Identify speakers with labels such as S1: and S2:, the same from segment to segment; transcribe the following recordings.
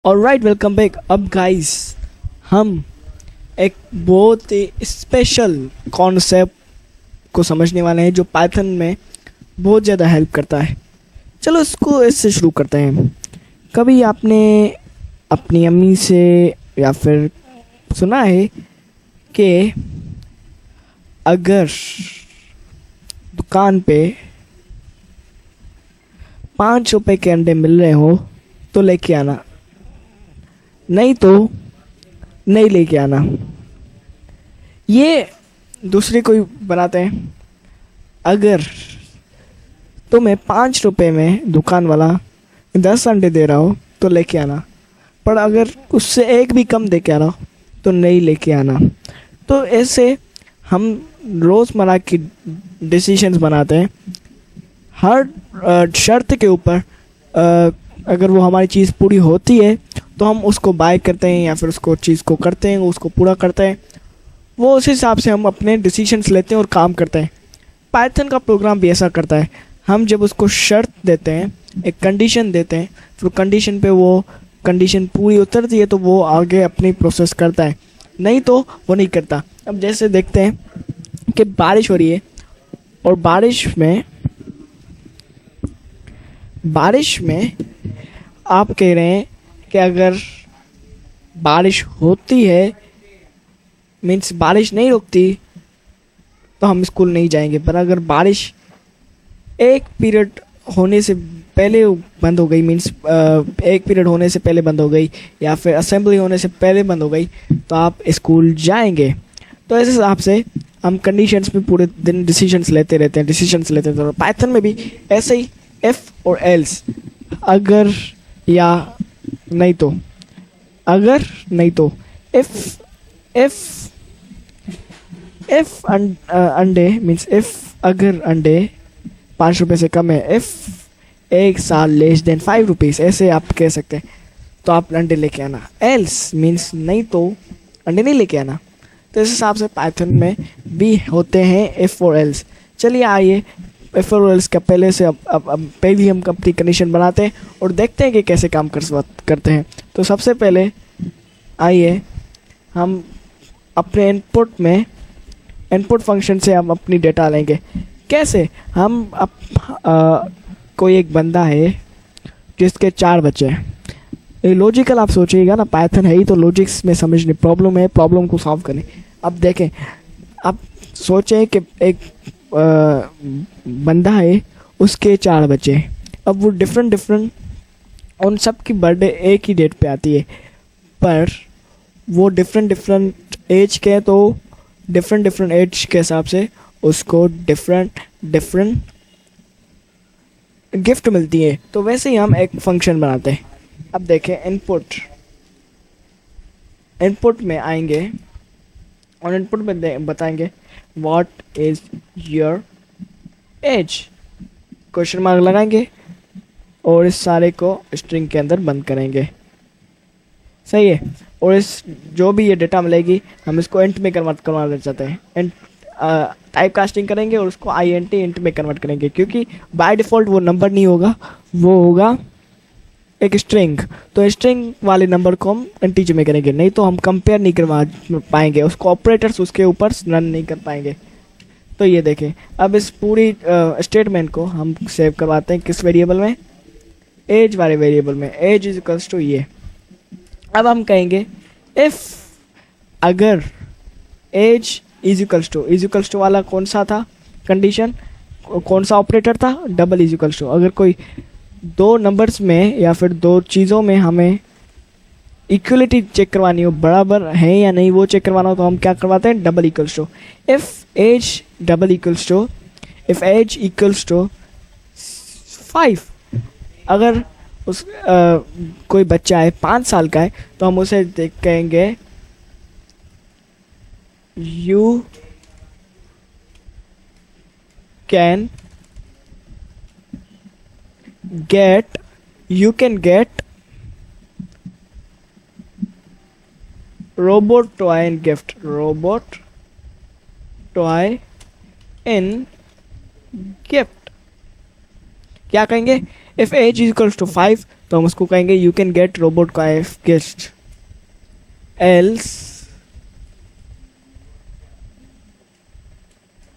S1: Alright, welcome back. अब guys, हम एक बहुत ही स्पेशल कॉन्सेप्ट को समझने वाले हैं जो पाइथन में बहुत ज़्यादा हेल्प करता है। चलो इसको इससे शुरू करते हैं। कभी आपने अपनी अम्मी से या फिर सुना है कि अगर दुकान पे 5 रुपए के अंडे मिल रहे हो तो लेके आना, नहीं तो नहीं लेके आना। ये दूसरे कोई बनाते हैं, अगर तुम्हें 5 रुपए में दुकान वाला 10 अंडे दे रहा हो तो लेके आना, पर अगर उससे एक भी कम दे के आ रहा हो तो नहीं लेके आना। तो ऐसे हम रोज़मर्रा की डिसीशंस बनाते हैं। हर शर्त के ऊपर अगर वो हमारी चीज़ पूरी होती है तो हम उसको बाय करते हैं या फिर उसको चीज़ को करते हैं, उसको पूरा करते हैं। वो उस हिसाब से हम अपने डिसीजंस लेते हैं और काम करते हैं। पाइथन का प्रोग्राम भी ऐसा करता है। हम जब उसको शर्त देते हैं, एक कंडीशन देते हैं, फिर कंडीशन पे वो कंडीशन पूरी उतरती है तो वो आगे अपनी प्रोसेस करता है, नहीं तो वो नहीं करता। अब जैसे देखते हैं कि बारिश हो रही है और बारिश में आप कह रहे हैं कि अगर बारिश होती है, मीन्स बारिश नहीं रुकती, तो हम स्कूल नहीं जाएंगे। पर अगर बारिश एक पीरियड होने से पहले बंद हो गई, मीन्स एक पीरियड होने से पहले बंद हो गई या फिर असेंबली होने से पहले बंद हो गई, तो आप स्कूल जाएंगे। तो इस हिसाब से हम कंडीशंस में पूरे दिन डिसीजंस लेते रहते हैं। तो पाइथन में भी ऐसे ही एफ और एल्स, अगर या नहीं तो, अगर नहीं तो। इफ इफ इफ अंडे मीन्स इफ अगर अंडे 5 रुपए से कम है, इफ एक साल लेस देन 5 रुपीज़, ऐसे आप कह सकते हैं। तो आप अंडे लेके आना। एल्स मीन्स नहीं तो अंडे नहीं लेके आना। तो इस हिसाब से पाइथन में भी होते हैं इफ और एल्स। चलिए आइए इफ और एल्स का पहले से अब पहले हम अपनी कंडीशन बनाते हैं और देखते हैं कि कैसे काम करते हैं। तो सबसे पहले आइए हम अपने इनपुट फंक्शन से हम अपनी डेटा लेंगे। कैसे? हम कोई एक बंदा है जिसके 4 बच्चे हैं। ये लॉजिकल आप सोचिएगा ना, पाइथन है ही तो लॉजिक्स में समझने, प्रॉब्लम को सॉल्व करने। अब देखें, आप सोचें कि एक बंदा है, उसके 4 बच्चे हैं। अब वो डिफरेंट उन सब की बर्थडे एक ही डेट पे आती है, पर वो डिफरेंट एज के हैं, तो डिफरेंट एज के हिसाब से उसको डिफरेंट गिफ्ट मिलती है। तो वैसे ही हम एक फंक्शन बनाते हैं। अब देखें, इनपुट में आएंगे और इनपुट में बताएंगे what is your age, question mark लगाएंगे और इस सारे को स्ट्रिंग के अंदर बंद करेंगे। सही है। और इस जो भी ये डेटा मिलेगी हम इसको इंट में कन्वर्ट करवाना चाहते हैं। इंट टाइप कास्टिंग करेंगे और उसको इंट में कन्वर्ट करेंगे, क्योंकि बाय डिफ़ॉल्ट वो नंबर नहीं होगा, वो होगा एक स्ट्रिंग। तो स्ट्रिंग वाले नंबर को हम इंटीजर में करेंगे, नहीं तो हम कंपेयर नहीं करवा पाएंगे, उसको ऑपरेटर्स उसके ऊपर रन नहीं कर पाएंगे। तो ये देखें, अब इस पूरी स्टेटमेंट को हम सेव करवाते हैं किस वेरिएबल में? एज वाले वेरिएबल में। एज इज इक्वल्स टू ये। अब हम कहेंगे इफ अगर एज इज इक्वल्स टू वाला कौन सा था कंडीशन, कौन सा ऑपरेटर था? Double is equals to. अगर कोई दो नंबर्स में या फिर दो चीज़ों में हमें इक्वलिटी चेक करवानी हो, बराबर है या नहीं वो चेक करवाना हो, तो हम क्या करवाते हैं? Double equals to. If age double equals to, if age equals to 5। अगर उस कोई बच्चा है 5 साल का है, तो हम उसे कहेंगे you can gate robot toy in gift, robot toy in gift। क्या कहेंगे, if age is equals to 5 तो हम उसको कहेंगे यू कैन गेट रोबोट का गिफ्ट।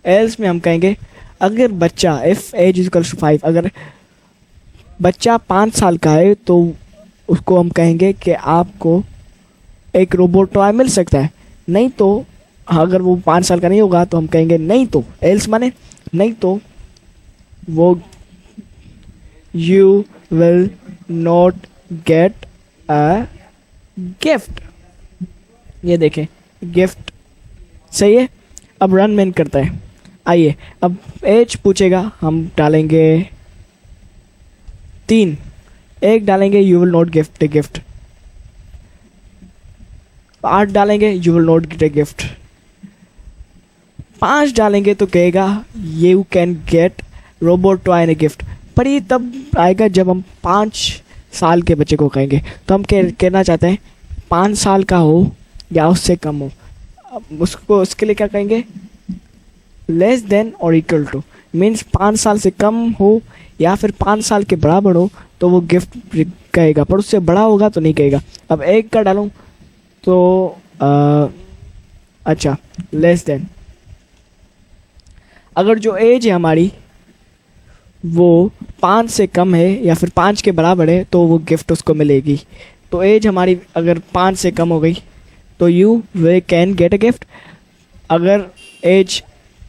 S1: एल्स में हम कहेंगे अगर बच्चा, if age is equals to 5, अगर बच्चा 5 साल का है तो उसको हम कहेंगे कि आपको एक रोबोट टॉय मिल सकता है। नहीं तो अगर वो 5 साल का नहीं होगा तो हम कहेंगे नहीं तो, एल्स माने नहीं तो वो you will not get a gift. ये देखें गिफ्ट, सही है। अब रन मैन करता है। आइए अब एज पूछेगा, हम डालेंगे 3, एक डालेंगे you will not gift a gift, 8 डालेंगे you will not gate a gift, 5 डालेंगे तो कहेगा you can get robot toy and a gift. पर ये तब आएगा जब हम 5 साल के बच्चे को कहेंगे। तो हम कहना चाहते हैं 5 साल का हो या उससे कम हो। अब उसको उसके लिए क्या कहेंगे, लेस देन और इक्वल टू, मीन्स 5 साल से कम हो या फिर 5 साल के बराबर हो तो वो गिफ्ट कहेगा, पर उससे बड़ा होगा तो नहीं कहेगा। अब एक का डालूं तो अच्छा लेस देन, अगर जो एज है हमारी वो 5 से कम है या फिर 5 के बराबर है तो वो गिफ्ट उसको मिलेगी। तो एज हमारी अगर 5 से कम हो गई तो you way can get a gift. अगर एज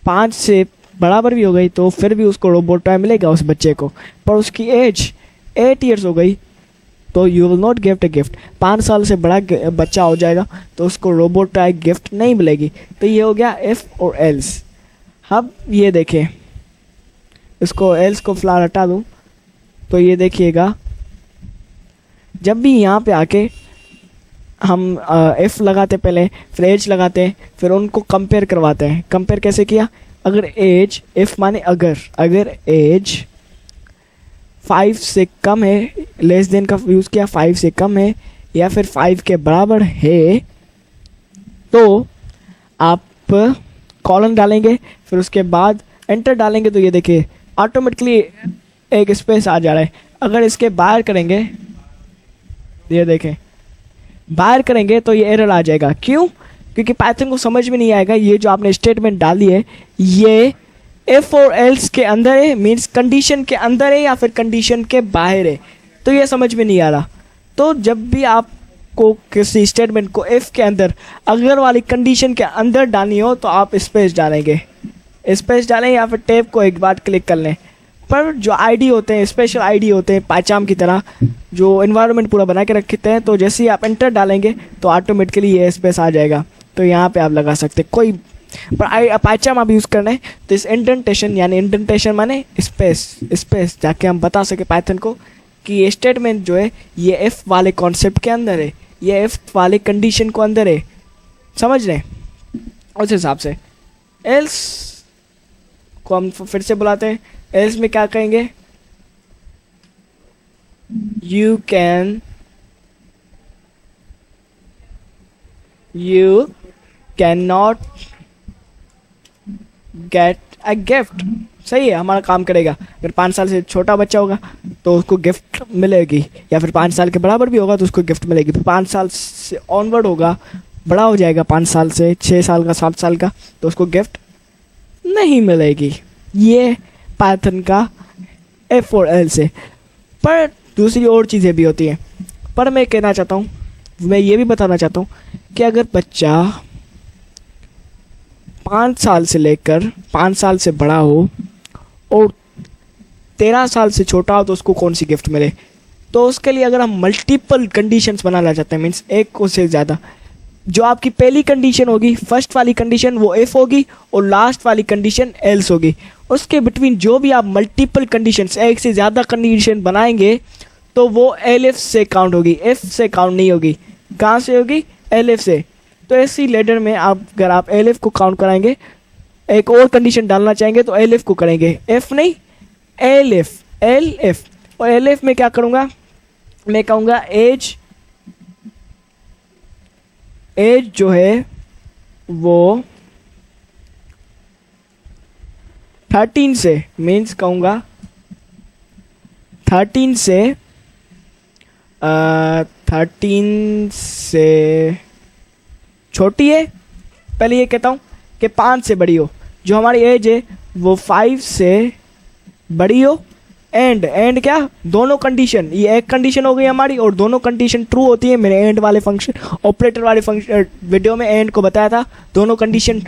S1: 5 से बराबर भी हो गई तो फिर भी उसको रोबोट टॉय मिलेगा उस बच्चे को। पर उसकी एज 8 ईयर्स हो गई तो you will not get a gift. 5 साल से बड़ा बच्चा हो जाएगा तो उसको रोबोट टॉय गिफ्ट नहीं मिलेगी। तो ये हो गया इफ़ और एल्स। अब ये देखें, इसको एल्स को फिलहाल हटा दूँ तो ये देखिएगा जब भी यहाँ पे आके हम इफ़ लगाते पहले, फिर एज लगाते हैं, फिर उनको कंपेयर करवाते हैं। कंपेयर कैसे किया, अगर एज, इफ़ माने अगर एज 5 से कम है, लेस देन का यूज़ किया, 5 से कम है या फिर 5 के बराबर है तो आप कॉलन डालेंगे, फिर उसके बाद एंटर डालेंगे तो ये देखिए ऑटोमेटिकली एक स्पेस आ जा रहा है। अगर इसके बाहर करेंगे, ये देखें बाहर करेंगे तो ये एरर आ जाएगा। क्यों, क्योंकि पाइथन को समझ में नहीं आएगा ये जो आपने स्टेटमेंट डाली है ये इफ और एल्स के अंदर है, मीन्स कंडीशन के अंदर है या फिर कंडीशन के बाहर है, तो ये समझ में नहीं आ रहा। तो जब भी आपको किसी स्टेटमेंट को इफ़ के अंदर अगर वाली कंडीशन के अंदर डालनी हो तो आप स्पेस डालेंगे, स्पेस डालें या फिर टैब को एक बार क्लिक कर लें। पर जो आईडी होते हैं, स्पेशल आईडी होते हैं पाइचाम की तरह, जो एनवायरनमेंट पूरा बना के रखते हैं, तो जैसे ही आप एंटर डालेंगे तो ऑटोमेटिकली ये स्पेस आ जाएगा। तो यहाँ पे आप लगा सकते हैं कोई, पर पाइचाम आप यूज़ करना है तो इस इंडेंटेशन, यानी इंडेंटेशन माने स्पेस जाके हम बता सके पाइथन को कि ये स्टेटमेंट जो है ये इफ़ वाले कॉन्सेप्ट के अंदर है, ये इफ़ वाले कंडीशन को अंदर है, समझ रहे हैं। उस हिसाब से एल्स को हम फिर से बुलाते हैं। एल्स में क्या कहेंगे, you can not get a gift. सही है, हमारा काम करेगा। अगर 5 साल से छोटा बच्चा होगा तो उसको गिफ्ट मिलेगी, या फिर 5 साल के बराबर भी होगा तो उसको गिफ्ट मिलेगी। फिर 5 साल से ऑनवर्ड होगा, बड़ा हो जाएगा 5 साल से, 6 साल का, 7 साल का, तो उसको गिफ्ट नहीं मिलेगी। ये पाइथन का एफ और एल से। पर दूसरी और चीज़ें भी होती हैं। पर मैं कहना चाहता हूँ, मैं ये भी बताना चाहता हूँ कि अगर बच्चा 5 साल से लेकर 5 साल से बड़ा हो और 13 साल से छोटा हो तो उसको कौन सी गिफ्ट मिले। तो उसके लिए अगर हम मल्टीपल कंडीशंस बनाना चाहते हैं, मीन्स एक को से ज़्यादा, जो आपकी पहली कंडीशन होगी, फर्स्ट वाली कंडीशन वो इफ़ होगी और लास्ट वाली कंडीशन एल्स होगी। उसके बिटवीन जो भी आप मल्टीपल कंडीशंस, एक से ज़्यादा कंडीशन बनाएंगे तो वो एलिफ से काउंट होगी, इफ़ से काउंट नहीं होगी। कहाँ से होगी, एलिफ से। तो ऐसी लेडर में आप अगर आप एलिफ को काउंट कराएंगे, एक और कंडीशन डालना चाहेंगे तो एलिफ को करेंगे, एफ नहीं एलिफ, एल एफ। और एलिफ में क्या करूँगा, मैं कहूँगा एज जो है वो 13 से, मीन्स कहूँगा 13 से 13 से छोटी है, पहले ये कहता हूँ कि 5 से बड़ी हो, जो हमारी एज है वो 5 से बड़ी हो, एंड क्या, दोनों कंडीशन, ये एक कंडीशन हो गई हमारी और दोनों कंडीशन ट्रू होती है। मैंने एंड वाले फंक्शन, ऑपरेटर वाले फंक्शन वीडियो में एंड को बताया था, दोनों कंडीशन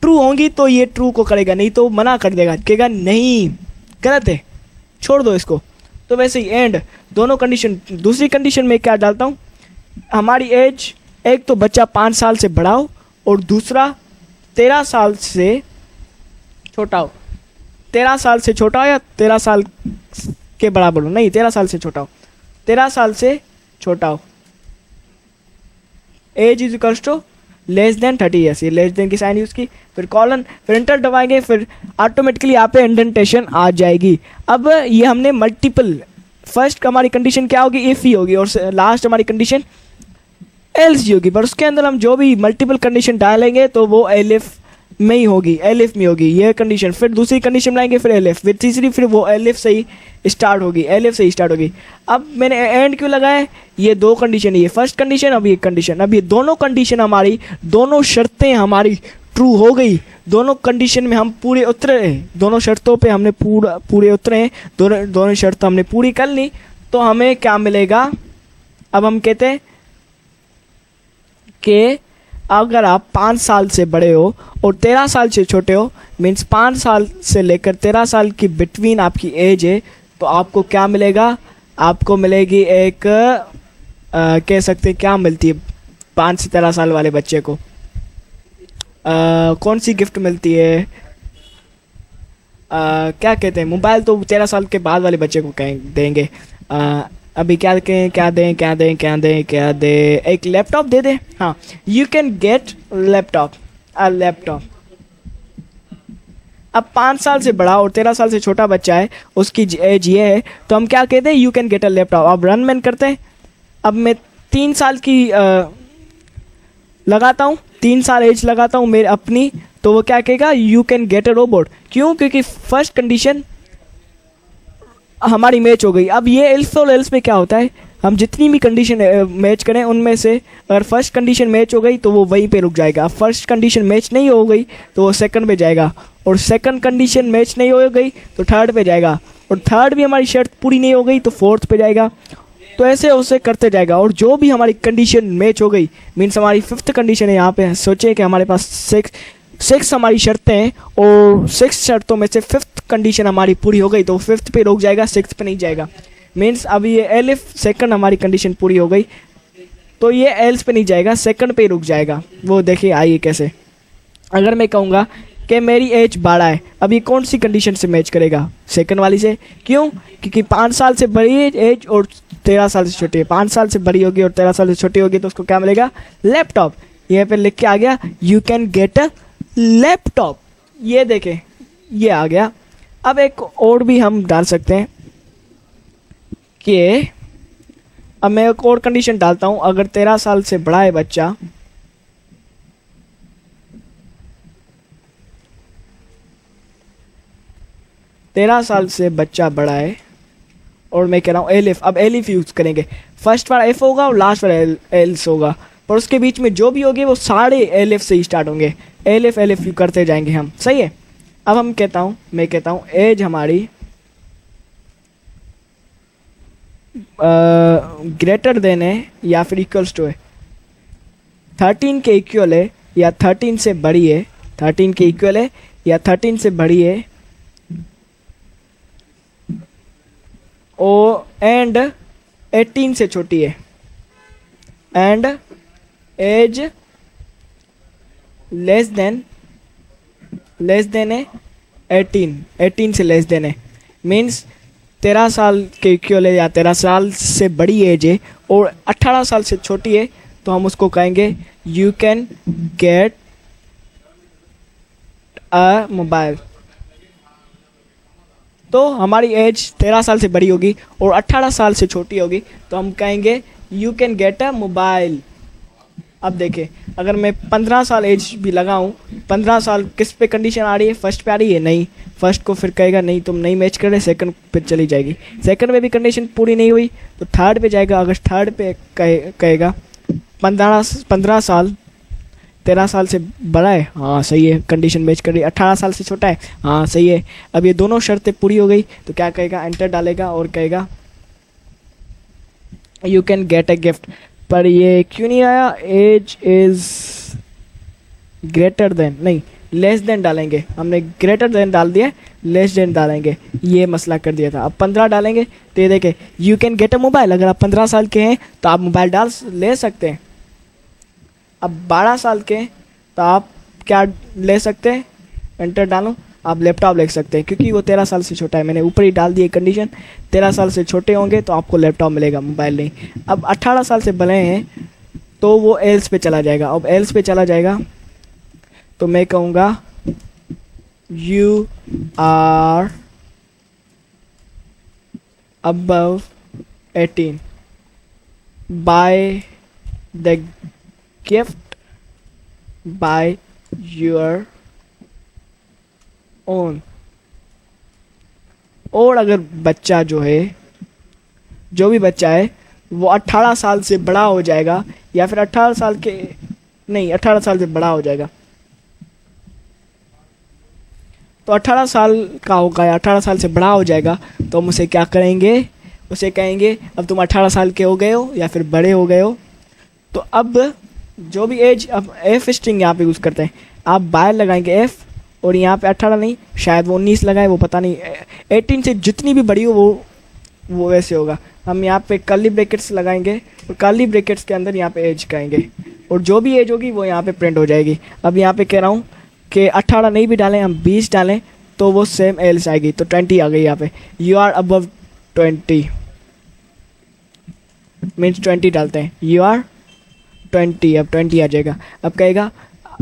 S1: ट्रू होंगी तो ये ट्रू को करेगा, नहीं तो मना कर देगा, कहेगा नहीं गलत है, छोड़ दो इसको। तो वैसे ही एंड दोनों कंडीशन। दूसरी कंडीशन में क्या डालता हूँ, हमारी एज, एक तो बच्चा 5 साल से बड़ा हो और दूसरा 13 साल से छोटा हो। 13 साल से छोटा हो या 13 साल के बराबर हो, नहीं 13 साल से छोटा हो, 13 साल से छोटा हो। Age is equals to less than 30 years, ये लेस देन की साइन यूज की, फिर कॉलन, फिर इंटर दबाएंगे, फिर ऑटोमेटिकली यहाँ पे इंडेंटेशन आ जाएगी। अब ये हमने मल्टीपल, फर्स्ट हमारी कंडीशन क्या होगी, इफ ही होगी, और लास्ट हमारी कंडीशन एल्स ही होगी, पर उसके अंदर हम जो भी मल्टीपल कंडीशन डालेंगे तो वो एलिफ में ही होगी, एलिफ में होगी ये कंडीशन। फिर दूसरी कंडीशन लाएंगे, फिर एलिफ, फिर तीसरी, फिर वो एलिफ से ही स्टार्ट होगी, एलिफ से ही स्टार्ट होगी। अब मैंने एंड क्यों लगाया, ये दो कंडीशन, ये फर्स्ट कंडीशन, अब ये कंडीशन, अब ये दोनों कंडीशन हमारी, दोनों शर्तें हमारी ट्रू हो गई, दोनों कंडीशन में हम पूरे उतरे हैं, दोनों शर्तों पे हमने पूरे उतरे हैं, दोनों शर्त हमने पूरी कर ली, तो हमें क्या मिलेगा। अब हम कहते हैं कि अगर आप 5 साल से बड़े हो और 13 साल से छोटे हो, मीन्स 5 साल से लेकर 13 साल की बिटवीन आपकी एज है, तो आपको क्या मिलेगा, आपको मिलेगी एक कह सकते हैं क्या मिलती है 5 से 13 साल वाले बच्चे को, कौन सी गिफ्ट मिलती है, क्या कहते हैं, मोबाइल तो 13 साल के बाद वाले बच्चे को देंगे, अभी क्या दें, एक लैपटॉप दे दे, हाँ, यू कैन गेट लैपटॉप। अब 5 साल से बड़ा और 13 साल से छोटा बच्चा है, उसकी एज ये है, तो हम क्या कहते हैं, you can get a laptop. अब रन मैन करते हैं, अब मैं 3 साल की लगाता हूँ, 3 साल एज लगाता हूँ मेरे अपनी, तो वो क्या कहेगा, you can get a robot. क्यों, क्योंकि फर्स्ट कंडीशन हमारी मैच हो गई। अब ये एल्स और एल्स में क्या होता है, हम जितनी भी कंडीशन मैच करें उनमें से अगर फर्स्ट कंडीशन मैच हो गई तो वो वहीं पे रुक जाएगा, फर्स्ट कंडीशन मैच नहीं हो गई तो वो सेकंड पे जाएगा, और सेकंड कंडीशन मैच नहीं हो गई तो थर्ड पे जाएगा, और थर्ड भी हमारी शर्त पूरी नहीं हो गई तो फोर्थ पे जाएगा, तो ऐसे उसे करते जाएगा। और जो भी हमारी कंडीशन मैच हो गई, मीन्स हमारी 5th कंडीशन है, यहाँ पे सोचे कि हमारे पास 6 हमारी शर्तें हैं और 6 शर्तों में से 5th कंडीशन हमारी पूरी हो गई तो 5th पे रुक जाएगा, 6th पे नहीं जाएगा। मीन्स अब ये एलिफ सेकंड हमारी कंडीशन पूरी हो गई तो ये एल्स पे नहीं जाएगा, सेकंड पे रुक जाएगा। वो देखिए आइए कैसे, अगर मैं कहूँगा कि मेरी एज 12 है, अब ये कौन सी कंडीशन से मैच करेगा, सेकंड वाली से। क्यों, क्योंकि 5 साल से बड़ी एज और 13 साल से छोटी है, 5 साल से बड़ी होगी और 13 साल से छोटी होगी तो उसको क्या मिलेगा, लैपटॉप। यहाँ पे लिख के आ गया you can get a laptop, ये देखें ये आ गया। अब एक और भी हम डाल सकते हैं कि अब मैं एक और कंडीशन डालता हूं, अगर 13 साल से बड़ा है बच्चा, तेरह साल से बच्चा बड़ा है और मैं कह रहा हूँ एलिफ, अब एलिफ यूज करेंगे, फर्स्ट वाला एफ होगा और लास्ट वाला एल्स होगा, पर उसके बीच में जो भी होंगे वो सारे एलिफ से ही स्टार्ट होंगे, एलिफ एलिफ करते जाएंगे हम, सही है। अब हम मैं कहता हूँ एज हमारी ग्रेटर देन है या फिर इक्वल्स टू है 13 के इक्वल है या 13 से बड़ी है, 13 के इक्वल है या 13 से बड़ी है, ओ एंड 18 से छोटी है, एंड एज लेस देन है 18 से लेस देन है, मीन्स 13 साल के इक्वल है या 13 साल से बड़ी एज है और 18 साल से छोटी है, तो हम उसको कहेंगे you can get a mobile. तो हमारी एज 13 साल से बड़ी होगी और 18 साल से छोटी होगी तो हम कहेंगे you can get a mobile. अब देखें, अगर मैं 15 साल एज भी लगाऊं, 15 साल किस पे कंडीशन आ रही है, फर्स्ट पे आ रही है, नहीं, फर्स्ट को फिर कहेगा नहीं तुम नहीं मैच कर रहे, सेकंड पे चली जाएगी, सेकंड में भी कंडीशन पूरी नहीं हुई तो थर्ड पे जाएगा, अगर थर्ड पे कहेगा 15 साल 13 साल से बड़ा है, हाँ सही है, कंडीशन मैच कर रही है, 18 साल से छोटा है, हाँ सही है, अब ये दोनों शर्तें पूरी हो गई तो क्या कहेगा, एंटर डालेगा और कहेगा you can get a gift. पर ये क्यों नहीं आया, एज इज ग्रेटर देन, नहीं लेस देन डालेंगे, हमने ग्रेटर देन डाल दिया, लेस देन डालेंगे, ये मसला कर दिया था। अब 15 डालेंगे तो ये देखे you can get a mobile, अगर आप 15 साल के हैं तो आप मोबाइल ले सकते हैं। अब 12 साल के हैं तो आप क्या ले सकते हैं, एंटर डालो, आप लैपटॉप ले सकते हैं, क्योंकि वो 13 साल से छोटा है, मैंने ऊपर ही डाल दी कंडीशन, 13 साल से छोटे होंगे तो आपको लैपटॉप मिलेगा, मोबाइल नहीं। अब 18 साल से बड़े हैं तो वो एल्स पे चला जाएगा, अब एल्स पे चला जाएगा तो मैं कहूँगा you are above 18 buy the gift by your own. और अगर बच्चा जो है, जो भी बच्चा है वो 18 साल से बड़ा हो जाएगा, या फिर 18 साल के नहीं 18 साल से बड़ा हो जाएगा, तो 18 साल का होगा या 18 साल से बड़ा हो जाएगा तो हम उसे क्या करेंगे, उसे कहेंगे अब तुम 18 साल के हो गए हो या फिर बड़े हो गए हो। तो अब जो भी एज, अब एफ स्ट्रिंग यहाँ पे यूज़ करते हैं, आप बाहर लगाएंगे एफ, और यहाँ पे 18 नहीं, शायद वो 19 लगाए, वो पता नहीं, 18 से जितनी भी बड़ी हो वो वैसे होगा। हम यहाँ पे कर्ली ब्रैकेट्स लगाएंगे और कर्ली ब्रैकेट्स के अंदर यहाँ पे एज कहेंगे, और जो भी एज होगी वो यहाँ पे प्रिंट हो जाएगी। अब यहाँ पे कह रहा हूँ कि 18 नहीं भी डालें, हम 20 डालें तो वो सेम एल्स आएगी, तो 20 आ गई यहाँ पे, यू आर अबव 20 मीन्स 20 डालते हैं, यू आर 20, अब 20 आ जाएगा। अब कहेगा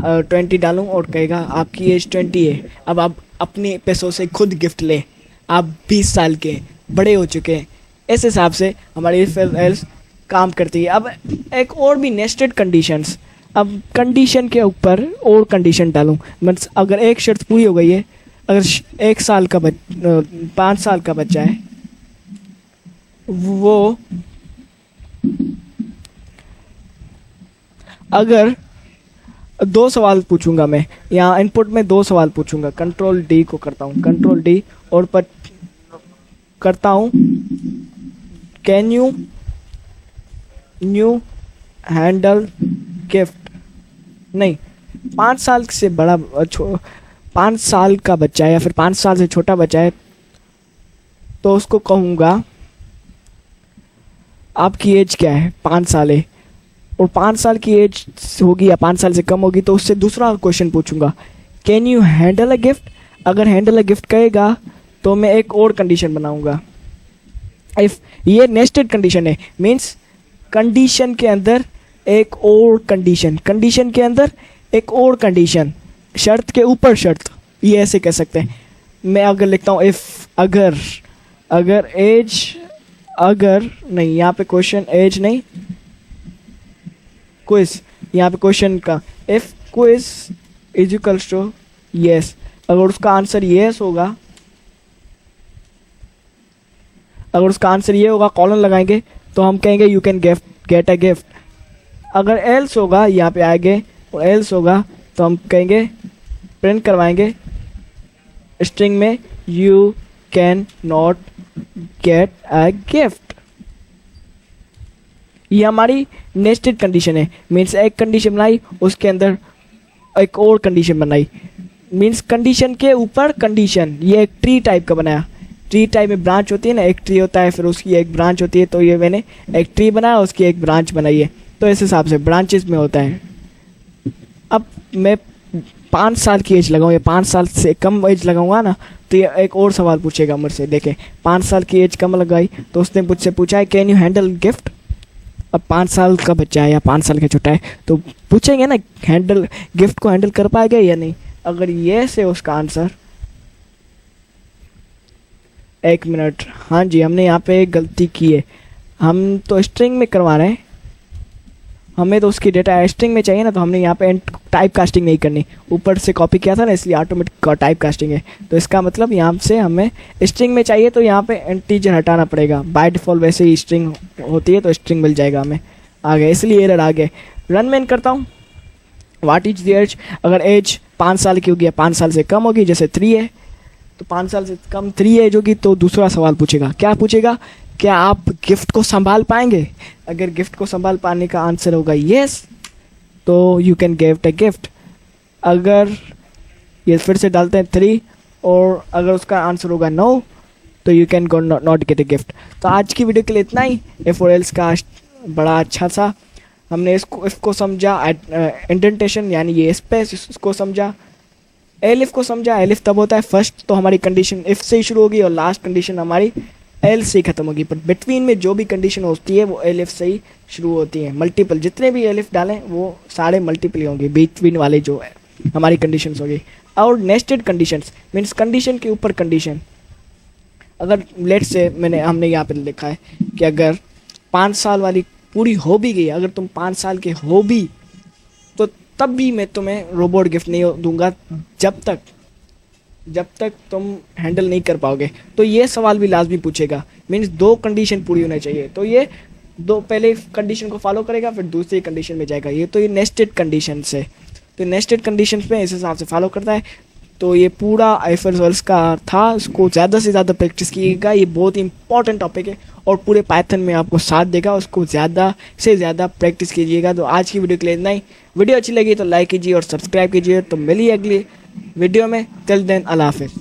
S1: 20 डालूं और कहेगा आपकी एज 20 है, अब आप अपने पैसों से खुद गिफ्ट लें, आप 20 साल के बड़े हो चुके हैं। इस हिसाब से हमारी इफ एल्स काम करती है। अब एक और भी नेस्टेड कंडीशंस, अब कंडीशन के ऊपर और कंडीशन डालूं, मतलब अगर एक शर्त पूरी हो गई है, अगर 1 साल का 5 साल का बच्चा है, वो अगर 2 सवाल पूछूंगा मैं, यहाँ इनपुट में 2 सवाल पूछूंगा, कंट्रोल डी को करता हूँ, कंट्रोल डी और पर करता हूँ can you new handle gift, नहीं 5 साल से बड़ा 5 साल का बच्चा है या फिर 5 साल से छोटा बच्चा है तो उसको कहूँगा आपकी एज क्या है, 5 साल है, और 5 साल की एज होगी या 5 साल से कम होगी तो उससे दूसरा क्वेश्चन पूछूंगा can you handle a gift. अगर हैंडल अ गिफ्ट कहेगा तो मैं एक और कंडीशन बनाऊंगा, इफ ये नेस्टेड कंडीशन है, मीन्स कंडीशन के अंदर एक और कंडीशन, कंडीशन के अंदर एक और कंडीशन, शर्त के ऊपर शर्त, ये ऐसे कह सकते हैं। मैं अगर लिखता हूँ इफ अगर एज, अगर नहीं, यहाँ पे क्वेश्चन एज नहीं, क्विज, यहाँ पे क्वेश्चन का if quiz is equals to yes, अगर उसका आंसर यस होगा, अगर उसका आंसर ये होगा कॉलन लगाएंगे तो हम कहेंगे you can get a gift. अगर एल्स होगा यहाँ पे आएंगे और एल्स होगा तो हम कहेंगे प्रिंट करवाएंगे स्ट्रिंग में you can not get a gift. ये हमारी नेस्टेड कंडीशन है, मीन्स एक कंडीशन बनाई उसके अंदर एक और कंडीशन बनाई, मीन्स कंडीशन के ऊपर कंडीशन। ये एक ट्री टाइप का बनाया, ट्री टाइप में ब्रांच होती है ना, एक ट्री होता है फिर उसकी एक ब्रांच होती है, तो ये मैंने एक ट्री बनाया उसकी एक ब्रांच बनाई है, तो इस हिसाब से ब्रांचेस में होता है। अब मैं 5 साल की एज लगाऊँ या 5 साल से कम एज लगाऊंगा ना तो ये एक और सवाल पूछेगा मुझसे। देखें 5 साल की एज कम लगाई तो उसने मुझसे पूछा है कैन यू हैंडल गिफ्ट। अब 5 साल का बच्चा है या 5 साल का छोटा है तो पूछेंगे ना हैंडल गिफ्ट को हैंडल कर पाएगा या नहीं। अगर ये से उसका आंसर, एक मिनट, हाँ जी हमने यहाँ पे गलती की है, हम तो स्ट्रिंग में करवा रहे हैं, हमें तो उसकी डेटा स्ट्रिंग में चाहिए ना, तो हमने यहाँ पे टाइप कास्टिंग नहीं करनी, ऊपर से कॉपी किया था ना, इसलिए ऑटोमेटिक टाइप कास्टिंग है। तो इसका मतलब यहाँ से हमें स्ट्रिंग में चाहिए, तो यहाँ पे इंटीजर हटाना पड़ेगा। बाय डिफ़ॉल्ट वैसे ही स्ट्रिंग होती है, तो स्ट्रिंग मिल जाएगा हमें आगे, इसलिए एरर आ गए। रन मैन करता हूँ। व्हाट इज द एज, अगर एज 5 साल की होगी या 5 साल से कम होगी, जैसे 3 है तो 5 साल से कम 3 एज होगी, तो दूसरा सवाल पूछेगा। क्या पूछेगा, क्या आप गिफ्ट को संभाल पाएंगे? अगर गिफ्ट को संभाल पाने का आंसर होगा येस, तो you can gift a gift. अगर ये फिर से डालते हैं 3, और अगर उसका आंसर होगा नो, तो you can go not get a gift. तो आज की वीडियो के लिए इतना ही। एफ और एल्स का बड़ा अच्छा सा हमने इसको समझा, इंडेंटेशन यानी ये स्पेस इसको समझा, एलिफ को समझा। एलिफ तब होता है फर्स्ट, तो हमारी कंडीशन इफ से ही शुरू होगी और लास्ट कंडीशन हमारी एल से ही खत्म होगी, पर बिटवीन में जो भी कंडीशन होती है वो एलिफ से ही शुरू होती है। मल्टीपल जितने भी एलिफ डालें वो सारे मल्टीपल ही होंगे, बिटवीन वाले जो है हमारी कंडीशंस होगी। और नेस्टेड कंडीशंस मीन्स कंडीशन के ऊपर कंडीशन। अगर लेट से हमने यहाँ पे लिखा है कि अगर 5 साल वाली पूरी हो भी गई, अगर तुम 5 साल के हो भी, तो तब भी मैं तुम्हें रोबोट गिफ्ट नहीं दूंगा जब तक तुम हैंडल नहीं कर पाओगे। तो ये सवाल भी लाजमी पूछेगा, मीन्स 2 कंडीशन पूरी होना चाहिए। तो ये दो पहले कंडीशन को फॉलो करेगा, फिर दूसरी कंडीशन में जाएगा। ये तो ये नेस्टेड कंडीशन है, तो नेस्टेड कंडीशन में इस हिसाब से फॉलो करता है। तो ये पूरा आईफर्स का था, इसको ज़्यादा से ज़्यादा प्रैक्टिस कीजिएगा। ये बहुत ही इंपॉर्टेंट टॉपिक है और पूरे पाइथन में आपको साथ देगा, उसको ज़्यादा से ज़्यादा प्रैक्टिस कीजिएगा। तो आज की वीडियो के लिए इतना ही। वीडियो अच्छी लगी तो लाइक कीजिए और सब्सक्राइब कीजिए। तो मिलिए अगली वीडियो में, टिल देन अल्लाह हाफिज़।